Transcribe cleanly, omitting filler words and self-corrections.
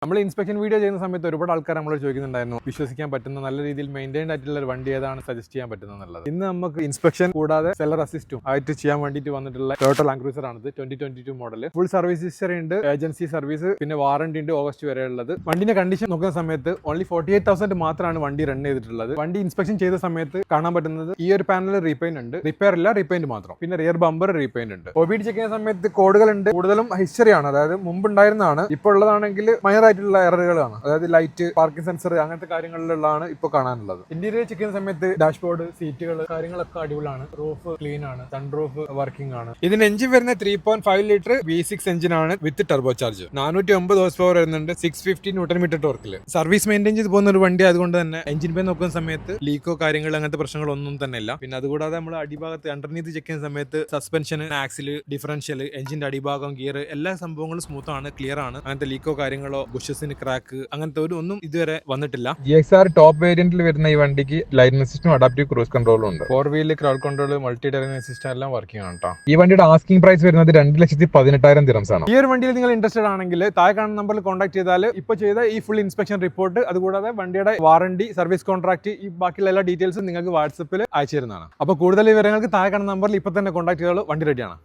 നമ്മൾ inspection video ചെയ്യുന്ന സമയത്ത് ഒരുപാട് ആൾക്കാർ നമ്മളോട് ചോദിക്കുന്നുണ്ടായിരുന്നു വിശ്വസിക്കാൻ പറ്റുന്ന നല്ല രീതിയിൽ മെയിൻറ്റൈൻഡ് ആയിട്ടുള്ള ഒരു വണ്ടി ഏതാണ് സജസ്റ്റ് ചെയ്യാൻ പറ്റുന്നത്. ഇന്ന് നമുക്ക് ഇൻസ്പെക്ഷൻ കൂടാതെ സെല്ലർ അസിസ്റ്റും ആയിട്ട് ചെയ്യാൻ വേണ്ടിയിട്ട് വന്നിട്ടുള്ള ടൊയോട്ട ലാൻഡ് ക്രൂസർ ആണിത്. 2022 മോഡൽ. ഫുൾ സർവീസ് ഹിസ്റ്ററി ഉണ്ട്, ഏജൻസി സർവീസ്, പിന്നെ വാറണ്ടി ഉണ്ട് ഓഗസ്റ്റ് വരെ ഉള്ളത്. വണ്ടിന്റെ കണ്ടീഷൻ നോക്കുന്ന സമയത്ത് ഓൺലി 48,000 മാത്രമാണ് വണ്ടി റൺ ചെയ്തിട്ടുള്ളത്. വണ്ടി ഇൻസ്പെക്ഷൻ ചെയ്ത സമയത്ത് കാണാൻ പറ്റുന്നത് ഈ ഒരു പാനൽ റീപെയിന്റ് ഉണ്ട്, റിപ്പയർ ഇല്ല, റീപെയിന്റ് മാത്രം. പിന്നെ റിയർ ബമ്പർ റീപെയിന്റ് ഉണ്ട്. ഒബിഡി ചെക്ക് ചെയ്യുന്ന സമയത്ത് കോഡുകൾ ഉണ്ട്, കൂടുതലും ഹിസ്റ്ററി ആണ്, അതായത് മുമ്പ് ഉണ്ടായിരുന്നതാണ്. ഇപ്പോൾ ഉള്ളതാണെങ്കിൽ മൈനർ ആയിട്ടുള്ള എററുകളാണ്, അതായത് ലൈറ്റ്, പാർക്കിംഗ് സെൻസർ, അങ്ങനത്തെ കാര്യങ്ങളിലുള്ളതാണ് ഇപ്പോൾ കാണാനുള്ളത്. ഇന്റീരിയർ ചെക്ക് ചെയ്യുന്ന സമയത്ത് ഡാഷ്ബോർഡ്, സീറ്റുകൾ, കാര്യങ്ങളൊക്കെ അടിപൊളിയാണ്. റൂഫ് ക്ലീൻ ആണ്, സൺ റൂഫ് വർക്കിംഗ് ആണ്. ഇതിന് എഞ്ചിൻ വരുന്ന 3.5 ലിറ്റർ V6 എഞ്ചിൻ ആണ് വിത്ത് ടർബോ ചാർജ്. 409 ഹോഴ്സ് പവർ വരുന്നുണ്ട്, 650 ന്യൂട്ടൺ ടോർക്കിൽ. സർവീസ് മെയിൻറ്റെയിൻ ചെയ്ത് പോകുന്ന ഒരു വണ്ടി ആയതുകൊണ്ട് തന്നെ എഞ്ചിൻ പേ നോക്കുന്ന സമയത്ത് ലീക്കോ കാര്യങ്ങൾ അങ്ങനത്തെ പ്രശ്നങ്ങളൊന്നും തന്നെ ഇല്ല. പിന്നെ അതുകൂടാതെ നമ്മൾ അടിഭാഗത്ത് അണ്ടർനീത്ത് ചെക്ക് ചെയ്യുന്ന സമയത്ത് സസ്പെൻഷൻ, ആക്സിൽ, ഡിഫറൻഷ്യൽ, എഞ്ചിന്റെ അടിഭാഗം, ഗിയർ, എല്ലാ സംഭവങ്ങളും സ്മൂത്ത് ആണ്, ക്ലിയർ ആണ്. അങ്ങനത്തെ ലീക്കോ കാര്യങ്ങളോ ബുഷസിന് ക്രാക്ക് അങ്ങനത്തെ ഒന്നും ഇതുവരെ വന്നിട്ടില്ല. GXR ടോപ്പ് വേരിയന്റിൽ വരുന്ന ഈ വണ്ടിക്ക് ലൈൻ അസിസ്റ്റും അഡാപ്റ്റീവ് ക്രൂസ് കൺട്രോളും ഉണ്ട്. 4 wheel crowd control, multi terrain assistant എല്ലാം വർക്കിംഗ് ആണ് കേട്ടോ. ഈ വണ്ടിയുടെ ആസ്കിംഗ് പ്രൈസ് വരുന്നത് 2,18,000 ദിറംസ് ആണ്. ഈ ഒരു വണ്ടിയിൽ നിങ്ങൾ ഇൻട്രസ്റ്റഡ് ആണെങ്കിൽ താഴെ കാണുന്ന നമ്പറിൽ കോൺടാക്ട് ചെയ്താൽ ഇപ്പോൾ ചെയ്ത ഈ ഫുൾ ഇൻസ്പെക്ഷൻ റിപ്പോർട്ട്, അതുകൂടാതെ വണ്ടിയുടെ വാറണ്ടി, സർവീസ് കോൺട്രാക്ട്, ഈ ബാക്കിയുള്ള എല്ലാ ഡീറ്റെയിൽസും നിങ്ങൾക്ക് വാട്സപ്പിൽ അയച്ചു തരുന്നതാണ്. അപ്പോൾ കൂടുതൽ വിവരങ്ങൾക്ക് താഴെ കാണുന്ന നമ്പറിൽ ഇപ്പോൾ തന്നെ കോൺടാക്ട് ചെയ്താൽ വണ്ടി റെഡിയാണ്.